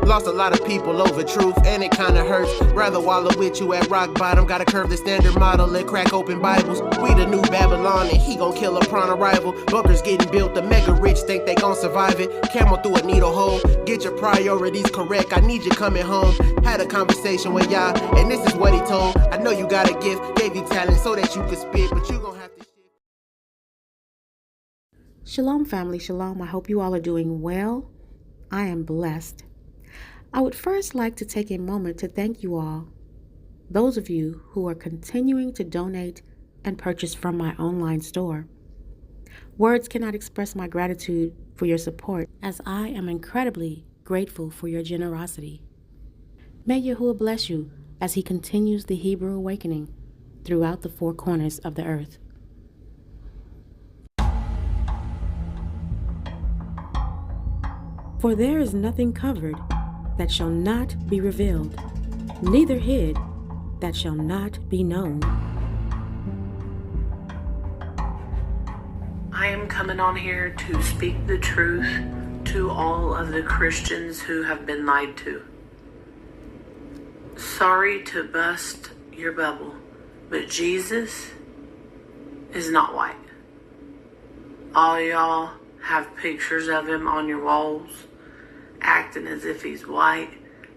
Lost a lot of people over truth, and it kinda hurts. Rather wallow with you at rock bottom. Gotta curve the standard model and crack open Bibles. We the new Babylon, and he gon' kill a prime rival. Bunkers getting built, the mega rich think they gon' survive it. Camel through a needle hole, get your priorities correct. I need you coming home. Had a conversation with Yah, and this is what he told. I know you got a gift, gave you talent so that you could spit, but you gon' have to. Shalom family, shalom. I hope you all are doing well. I am blessed. I would first like to take a moment to thank you all, those of you who are continuing to donate and purchase from my online store. Words cannot express my gratitude for your support, as I am incredibly grateful for your generosity. May Yahuwah bless you as he continues the Hebrew awakening throughout the four corners of the earth. For there is nothing covered that shall not be revealed, neither hid that shall not be known. I am coming on here to speak the truth to all of the Christians who have been lied to. Sorry to bust your bubble, but Jesus is not white. All y'all have pictures of him on your walls, acting as if he's white.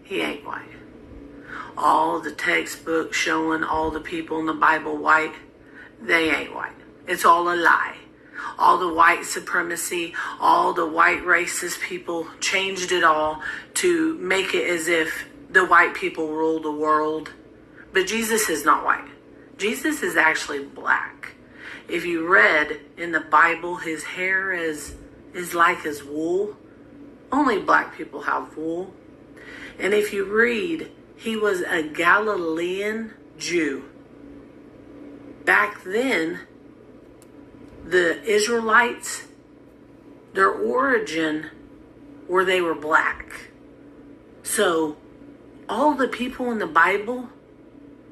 He ain't white. All the textbooks showing all the people in the Bible white, they ain't white. It's all a lie. All the white supremacy, all the white racist people changed it all to make it as if the white people rule the world. But Jesus is not white. Jesus is actually black. If you read in the Bible, his hair is like his wool. Only black people have wool. And if you read, he was a Galilean Jew. Back then, the Israelites, their origin were they were black. So all the people in the Bible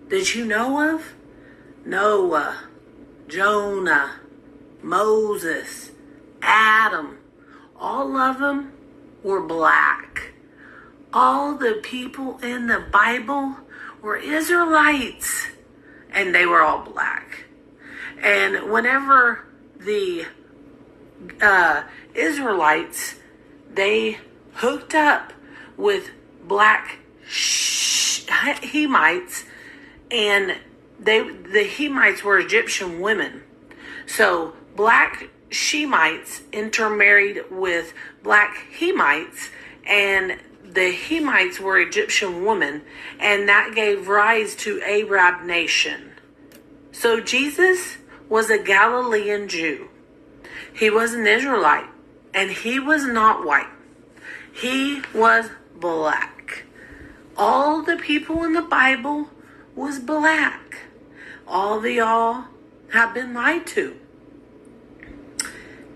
that you know of, Noah, Jonah, Moses, Adam, all of them were black. All the people in the Bible were Israelites, and they were all black. And whenever the Israelites, they hooked up with black Hamites, and the Hamites were Egyptian women. So black Shemites intermarried with black Hamites, and the Hamites were Egyptian women, and that gave rise to Arab nation. So Jesus was a Galilean Jew. He was an Israelite, and he was not white. He was black. All the people in the Bible was black. All of y'all have been lied to.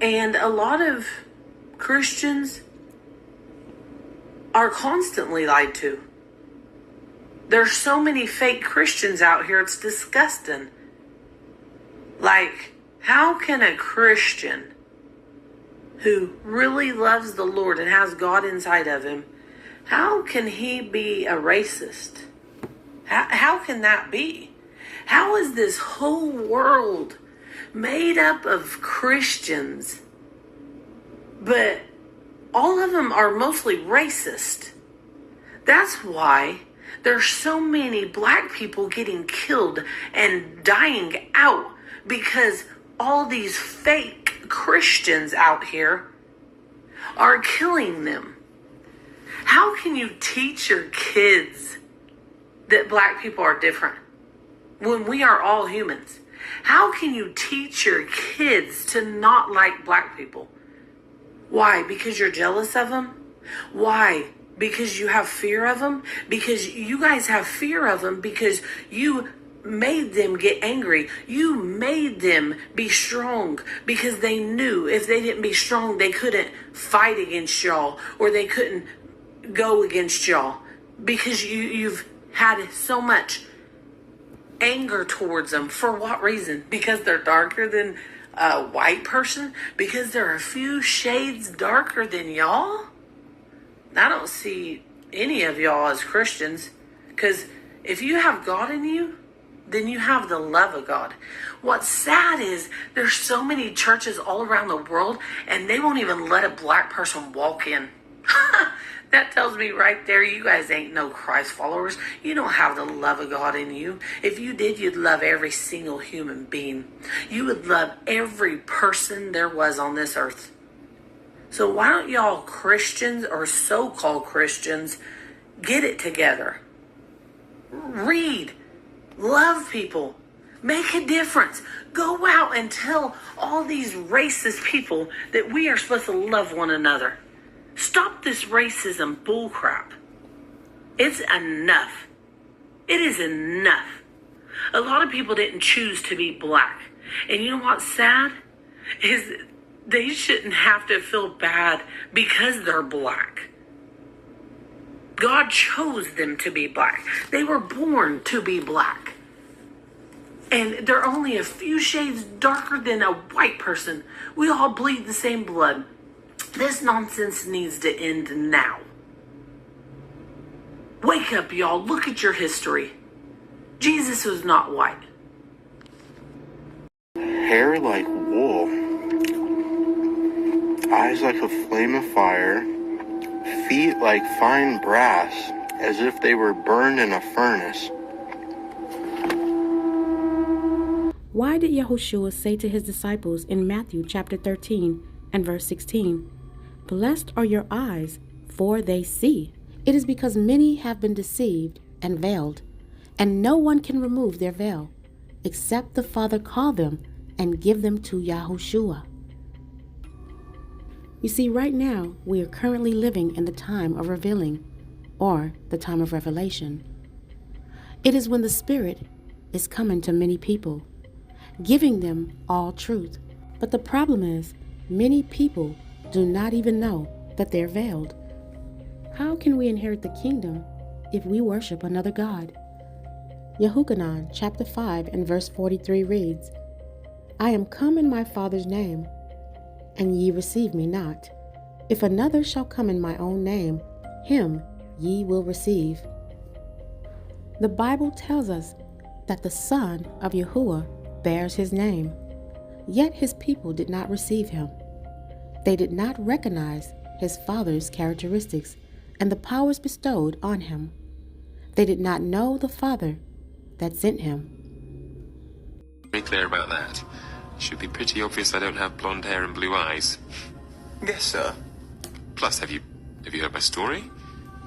And a lot of Christians are constantly lied to. There's so many fake Christians out here, it's disgusting. Like, how can a Christian who really loves the Lord and has God inside of him, how can he be a racist? How can that be? How is this whole world made up of Christians, but all of them are mostly racist? That's why there's so many black people getting killed and dying out, because all these fake Christians out here are killing them. How can you teach your kids that black people are different when we are all humans? How can you teach your kids to not like black people? Why? Because you're jealous of them? Why? Because you have fear of them? Because you guys have fear of them because you made them get angry. You made them be strong because they knew if they didn't be strong, they couldn't fight against y'all, or they couldn't go against y'all, because you've had so much anger towards them. For what reason? Because they're darker than a white person? Because they're a few shades darker than y'all? I don't see any of y'all as Christians, because if you have God in you, then you have the love of God. What's sad is there's so many churches all around the world and they won't even let a black person walk in. That tells me right there, you guys ain't no Christ followers. You don't have the love of God in you. If you did, you'd love every single human being. You would love every person there was on this earth. So why don't y'all Christians or so-called Christians get it together? Read. Love people. Make a difference. Go out and tell all these racist people that we are supposed to love one another. Stop this racism bullcrap. It's enough. It is enough. A lot of people didn't choose to be black. And you know what's sad? Is they shouldn't have to feel bad because they're black. God chose them to be black. They were born to be black. And they're only a few shades darker than a white person. We all bleed the same blood. This nonsense needs to end now. Wake up, y'all. Look at your history. Jesus was not white. Hair like wool, eyes like a flame of fire, feet like fine brass, as if they were burned in a furnace. Why did Yahushua say to his disciples in Matthew chapter 13 and verse 16, "Blessed are your eyes, for they see"? It is because many have been deceived and veiled, and no one can remove their veil, except the Father call them and give them to Yahushua. You see, right now, we are currently living in the time of revealing, or the time of revelation. It is when the Spirit is coming to many people, giving them all truth. But the problem is, many people do not even know that they're veiled. How can we inherit the kingdom if we worship another God? Yehukanan chapter 5 and verse 43 reads, "I am come in my Father's name, and ye receive me not. If another shall come in my own name, him ye will receive." The Bible tells us that the Son of Yahuwah bears his name, yet his people did not receive him. They did not recognize his Father's characteristics and the powers bestowed on him. They did not know the Father that sent him. Very clear about that. Should be pretty obvious I don't have blonde hair and blue eyes. Yes, sir. Plus, have you heard my story?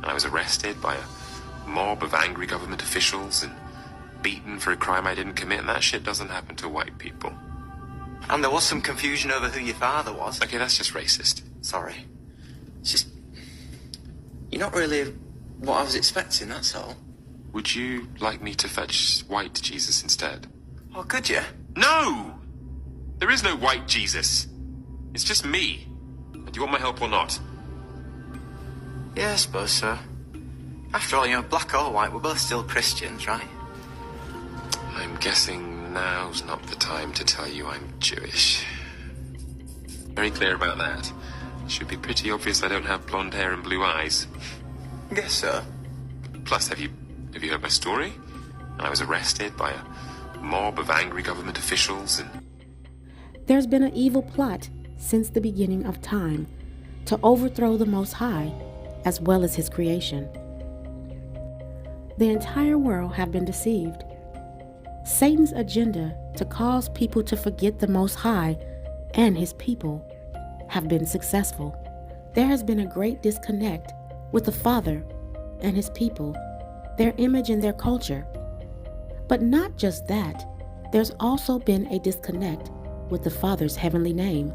I was arrested by a mob of angry government officials and beaten for a crime I didn't commit, and that shit doesn't happen to white people. And there was some confusion over who your father was. Okay, that's just racist. Sorry. It's just... You're not really what I was expecting, that's all. Would you like me to fetch white Jesus instead? Oh, could you? No! There is no white Jesus. It's just me. Do you want my help or not? Yeah, I suppose so. After all, black or white, we're both still Christians, right? I'm guessing now's not the time to tell you I'm Jewish. Very clear about that. Should be pretty obvious I don't have blonde hair and blue eyes. Guess so. Plus, have you heard my story? I was arrested by a mob of angry government officials and... There's been an evil plot since the beginning of time to overthrow the Most High as well as his creation. The entire world have been deceived. Satan's agenda to cause people to forget the Most High and his people have been successful. There has been a great disconnect with the Father and his people, their image and their culture. But not just that, there's also been a disconnect with the Father's heavenly name.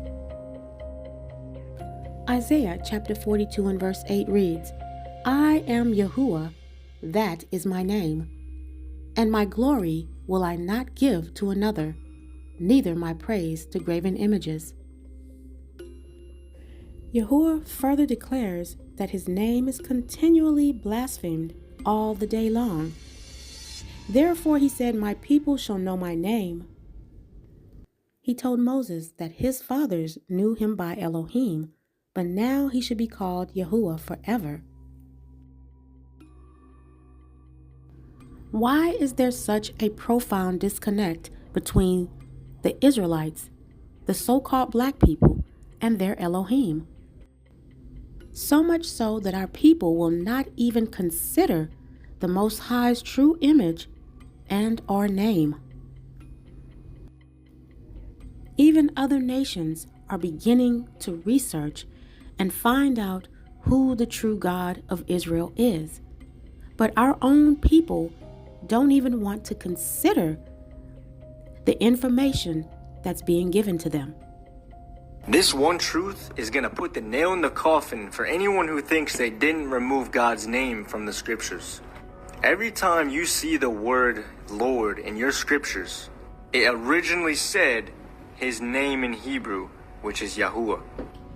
Isaiah chapter 42 and verse 8 reads, "I am Yahuwah, that is my name, and my glory will I not give to another, neither my praise to graven images." Yahuwah further declares that his name is continually blasphemed all the day long. Therefore he said, "My people shall know my name." He told Moses that his fathers knew him by Elohim, but now he should be called Yahuwah forever. Why is there such a profound disconnect between the Israelites, the so-called black people, and their Elohim? So much so that our people will not even consider the Most High's true image and our name. Even other nations are beginning to research and find out who the true God of Israel is. But our own people don't even want to consider the information that's being given to them. This one truth is going to put the nail in the coffin for anyone who thinks they didn't remove God's name from the scriptures. Every time you see the word Lord in your scriptures, it originally said his name in Hebrew, which is Yahuwah.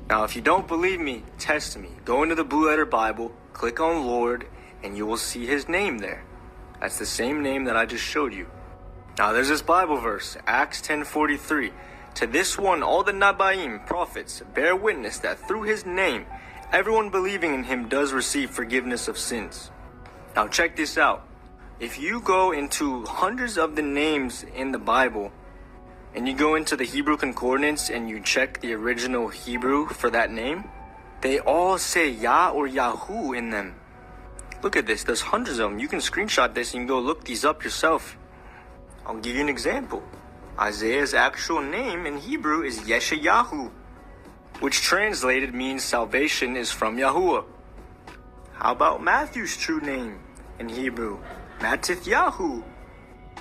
Now, if you don't believe me, test me. Go into the Blue Letter Bible, click on Lord, and you will see his name there. That's the same name that I just showed you. Now, there's this Bible verse, Acts 10:43. To this one, all the Nabaim, prophets, bear witness that through his name, everyone believing in him does receive forgiveness of sins. Now, check this out. If you go into hundreds of the names in the Bible, and you go into the Hebrew concordance and you check the original Hebrew for that name, they all say Yah or Yahu in them. Look at this, there's hundreds of them. You can screenshot this and go look these up yourself. I'll give you an example. Isaiah's actual name in Hebrew is Yeshayahu, which translated means salvation is from Yahuwah. How about Matthew's true name in Hebrew? Matithyahu.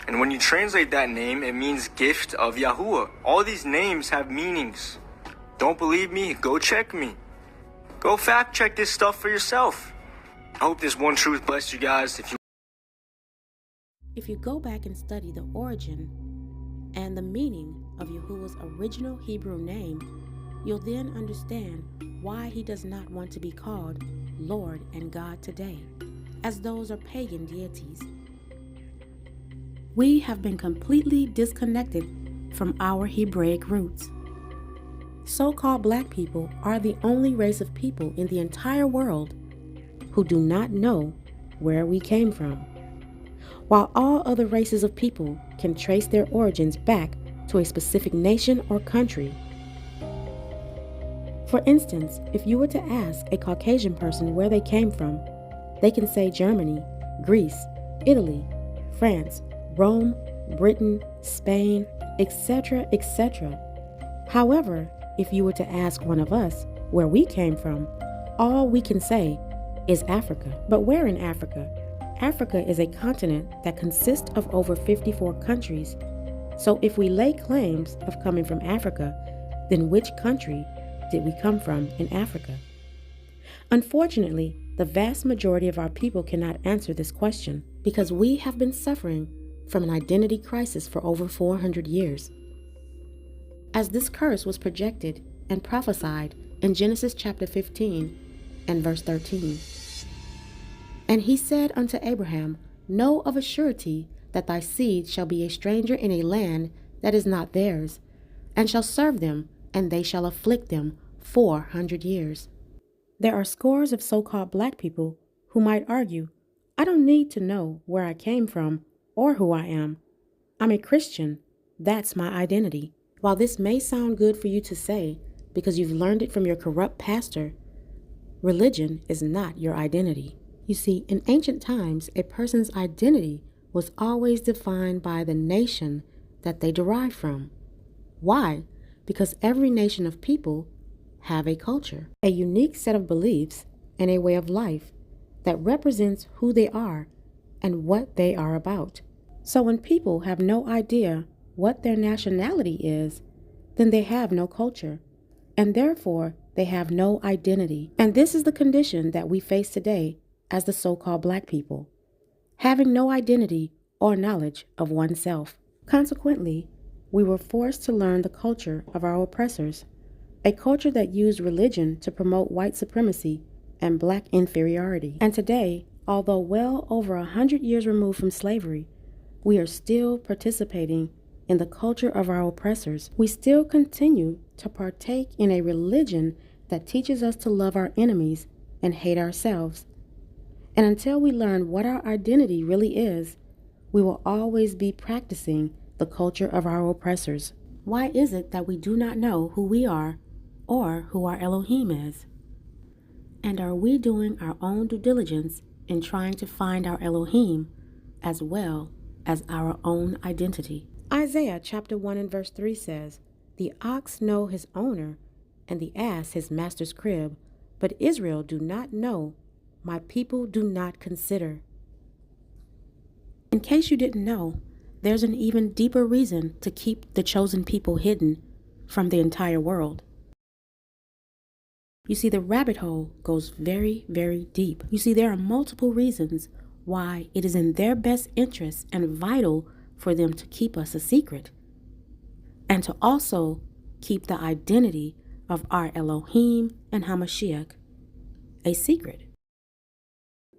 And when you translate that name, it means gift of Yahuwah. All these names have meanings. Don't believe me? Go check me. Go fact check this stuff for yourself. I hope this one truth blessed you guys. If you go back and study the origin and the meaning of Yahuwah's original Hebrew name, you'll then understand why he does not want to be called Lord and God today, as those are pagan deities. We have been completely disconnected from our Hebraic roots. So-called black people are the only race of people in the entire world who do not know where we came from, while all other races of people can trace their origins back to a specific nation or country. For instance, if you were to ask a Caucasian person where they came from, they can say Germany, Greece, Italy, France, Rome, Britain, Spain, etc., etc. However, if you were to ask one of us where we came from, all we can say is Africa. But where in Africa? Africa is a continent that consists of over 54 countries. So if we lay claims of coming from Africa, then which country did we come from in Africa? Unfortunately, the vast majority of our people cannot answer this question because we have been suffering from an identity crisis for over 400 years. As this curse was projected and prophesied in Genesis chapter 15 and verse 13. And he said unto Abraham, Know of a surety that thy seed shall be a stranger in a land that is not theirs, and shall serve them, and they shall afflict them 400 years. There are scores of so-called black people who might argue, I don't need to know where I came from or who I am. I'm a Christian. That's my identity. While this may sound good for you to say because you've learned it from your corrupt pastor, religion is not your identity. You see, in ancient times, a person's identity was always defined by the nation that they derive from. Why? Because every nation of people have a culture, a unique set of beliefs, and a way of life that represents who they are and what they are about. So when people have no idea what their nationality is, then they have no culture, and therefore they have no identity. And this is the condition that we face today as the so-called black people, having no identity or knowledge of oneself. Consequently, we were forced to learn the culture of our oppressors, a culture that used religion to promote white supremacy and black inferiority. And today, although well over 100 years removed from slavery, we are still participating in the culture of our oppressors. We still continue to partake in a religion that teaches us to love our enemies and hate ourselves. And until we learn what our identity really is, We will always be practicing the culture of our oppressors. Why is it that we do not know who we are or who our Elohim is? And are we doing our own due diligence in trying to find our Elohim as well as our own identity? Isaiah chapter 1 and verse 3 says, "The ox know his owner, and the ass his master's crib, but Israel do not know, my people do not consider." In case you didn't know, there's an even deeper reason to keep the chosen people hidden from the entire world. You see, the rabbit hole goes very, very deep. You see, there are multiple reasons why it is in their best interest and vital for them to keep us a secret, and to also keep the identity of our Elohim and Hamashiach a secret.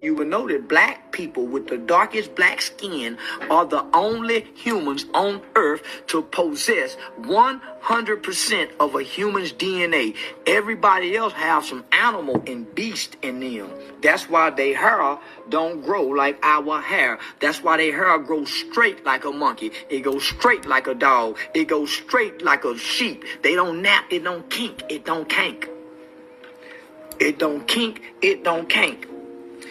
You will know that black people with the darkest black skin are the only humans on earth to possess 100% of a human's DNA. Everybody else have some animal and beast in them. That's why their hair don't grow like our hair. That's why their hair grows straight like a monkey. It goes straight like a dog. It goes straight like a sheep. They don't nap. It don't kink. It don't kank. It don't kink. It don't kank.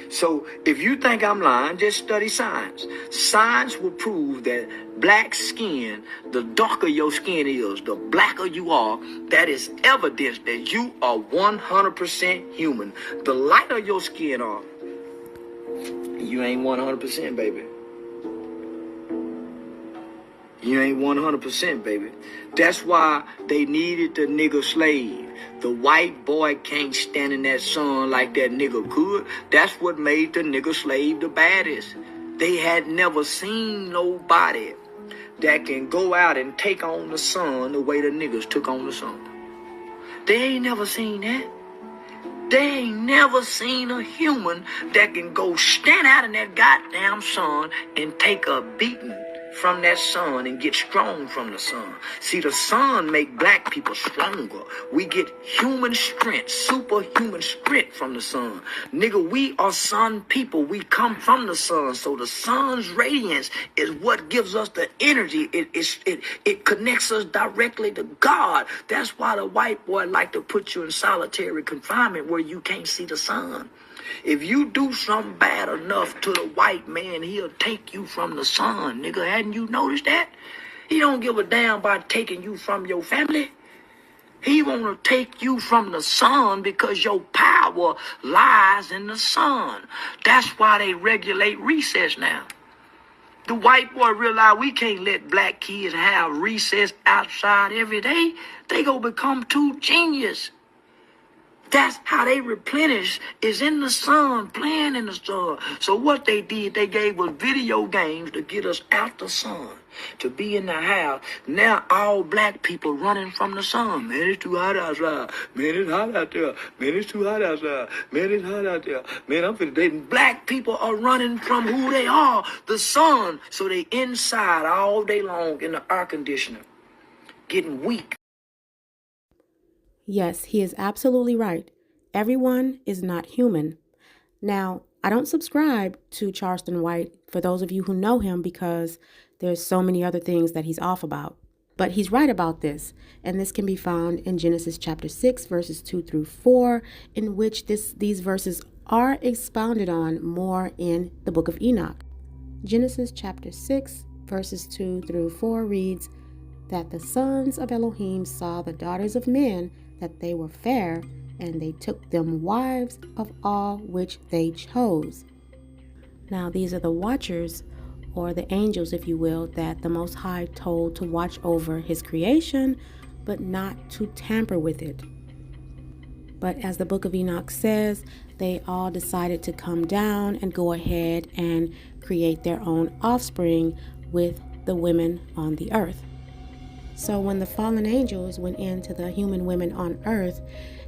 So if you think I'm lying, just study science. Science will prove that black skin, the darker your skin is, the blacker you are, that is evidence that you are 100% human. The lighter your skin are, you ain't 100%, baby. You ain't 100%, baby. That's why they needed the nigga slave. The white boy can't stand in that sun like that nigga could. That's what made the nigga slave the baddest. They had never seen nobody that can go out and take on the sun the way the niggas took on the sun. They ain't never seen that. They ain't never seen a human that can go stand out in that goddamn sun and take a beating from that sun and get strong from the sun. See, the sun make black people stronger. We get human strength, superhuman strength from the sun. Nigga, we are sun people. We come from the sun. So the sun's radiance is what gives us the energy. It connects us directly to God. That's why the white boy like to put you in solitary confinement where you can't see the sun. If you do something bad enough to the white man, he'll take you from the sun, nigga. Hadn't you noticed that? He don't give a damn about taking you from your family. He want to take you from the sun because your power lies in the sun. That's why they regulate recess now. The white boy realize we can't let black kids have recess outside every day. They gonna become too genius. That's how they replenish, is in the sun, playing in the sun. So what they did, they gave us video games to get us out the sun, to be in the house. Now all black people running from the sun. Man, it's too hot outside. Man, it's hot out there. Man, it's too hot outside. Man, it's hot out there. Man, I'm finna date. Black people are running from who they are, the sun. So they inside all day long in the air conditioner, getting weak. Yes, he is absolutely right. Everyone is not human. Now, I don't subscribe to Charleston White, for those of you who know him, because there's so many other things that he's off about. But he's right about this, and this can be found in Genesis chapter 6, verses 2 through 4, in which these verses are expounded on more in the book of Enoch. Genesis chapter 6, verses 2 through 4 reads that the sons of Elohim saw the daughters of men, that they were fair, and they took them wives of all which they chose. Now these are the watchers, or the angels, if you will, that the Most High told to watch over his creation, but not to tamper with it. But as the book of Enoch says, they all decided to come down and go ahead and create their own offspring with the women on the earth. So when the fallen angels went into the human women on earth,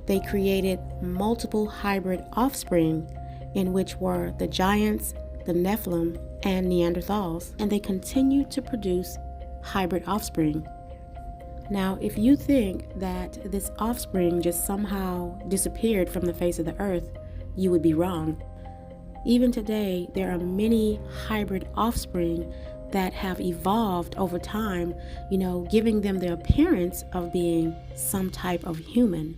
they created multiple hybrid offspring, in which were the giants, the Nephilim, and Neanderthals, and they continued to produce hybrid offspring. Now, if you think that this offspring just somehow disappeared from the face of the earth, you would be wrong. Even today, there are many hybrid offspring that have evolved over time, giving them the appearance of being some type of human.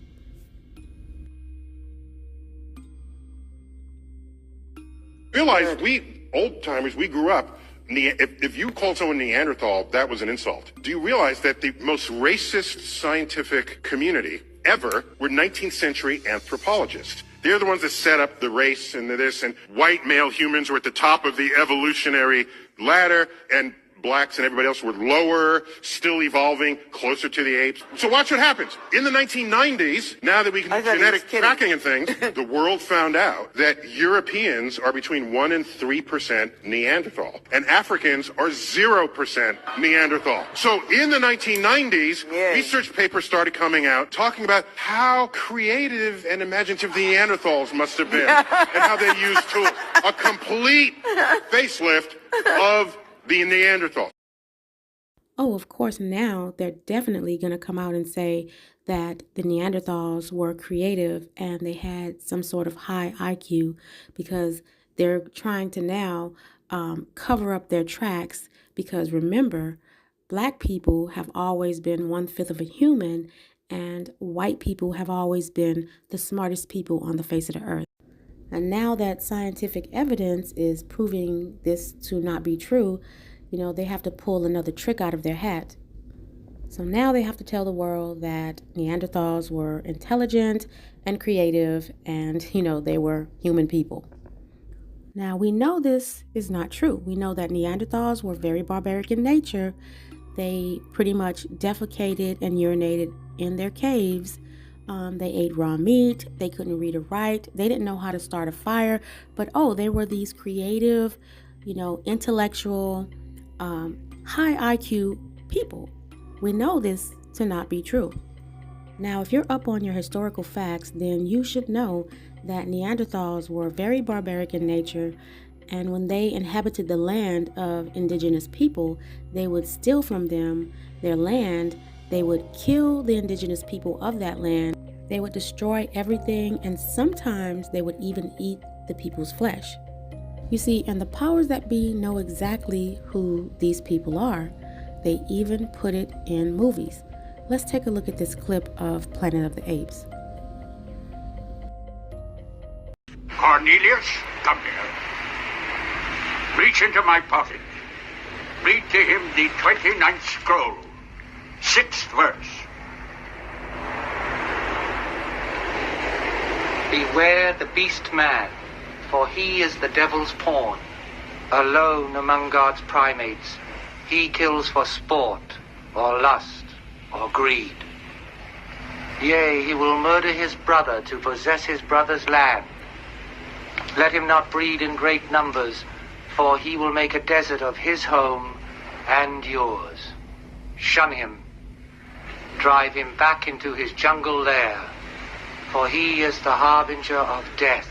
Realize we old timers, we grew up. If you called someone Neanderthal, that was an insult. Do you realize that the most racist scientific community ever were 19th century anthropologists? They're the ones that set up the race and this, and white male humans were at the top of the evolutionary ladder, and blacks and everybody else were lower, still evolving, closer to the apes. So watch what happens. In the 1990s, now that we can do genetic tracking and things, the world found out that Europeans are between 1 and 3% Neanderthal, and Africans are 0% Neanderthal. So in the 1990s, research papers started coming out talking about how creative and imaginative the Neanderthals must have been and how they used tools. A complete facelift of the Neanderthal. Oh, of course, now they're definitely going to come out and say that the Neanderthals were creative and they had some sort of high IQ, because they're trying to now cover up their tracks. Because remember, black people have always been 1/5 of a human, and white people have always been the smartest people on the face of the earth. And now that scientific evidence is proving this to not be true, they have to pull another trick out of their hat. So now they have to tell the world that Neanderthals were intelligent and creative and, they were human people. Now, we know this is not true. We know that Neanderthals were very barbaric in nature. They pretty much defecated and urinated in their caves. They ate raw meat. They couldn't read or write. They didn't know how to start a fire. But, they were these creative, intellectual, high IQ people. We know this to not be true. Now, if you're up on your historical facts, then you should know that Neanderthals were very barbaric in nature. And when they inhabited the land of indigenous people, they would steal from them their land. They would kill the indigenous people of that land. They would destroy everything, and sometimes they would even eat the people's flesh. You see, and the powers that be know exactly who these people are. They even put it in movies. Let's take a look at this clip of Planet of the Apes. Cornelius, come here. Reach into my pocket. Read to him the 29th scroll. 6th verse. Beware the beast man, for he is the devil's pawn. Alone among God's primates, he kills for sport, or lust, or greed. Yea, he will murder his brother to possess his brother's land. Let him not breed in great numbers, for he will make a desert of his home and yours. Shun him. Drive him back into his jungle lair, for he is the harbinger of death.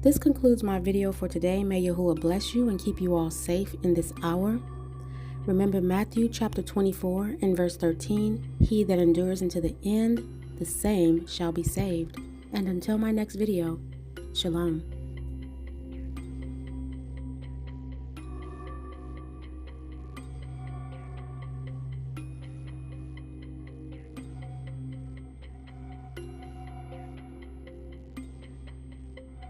This concludes my video for today. May Yahuwah bless you and keep you all safe in this hour. Remember Matthew chapter 24 and verse 13, he that endures unto the end, the same shall be saved. And until my next video, Shalom.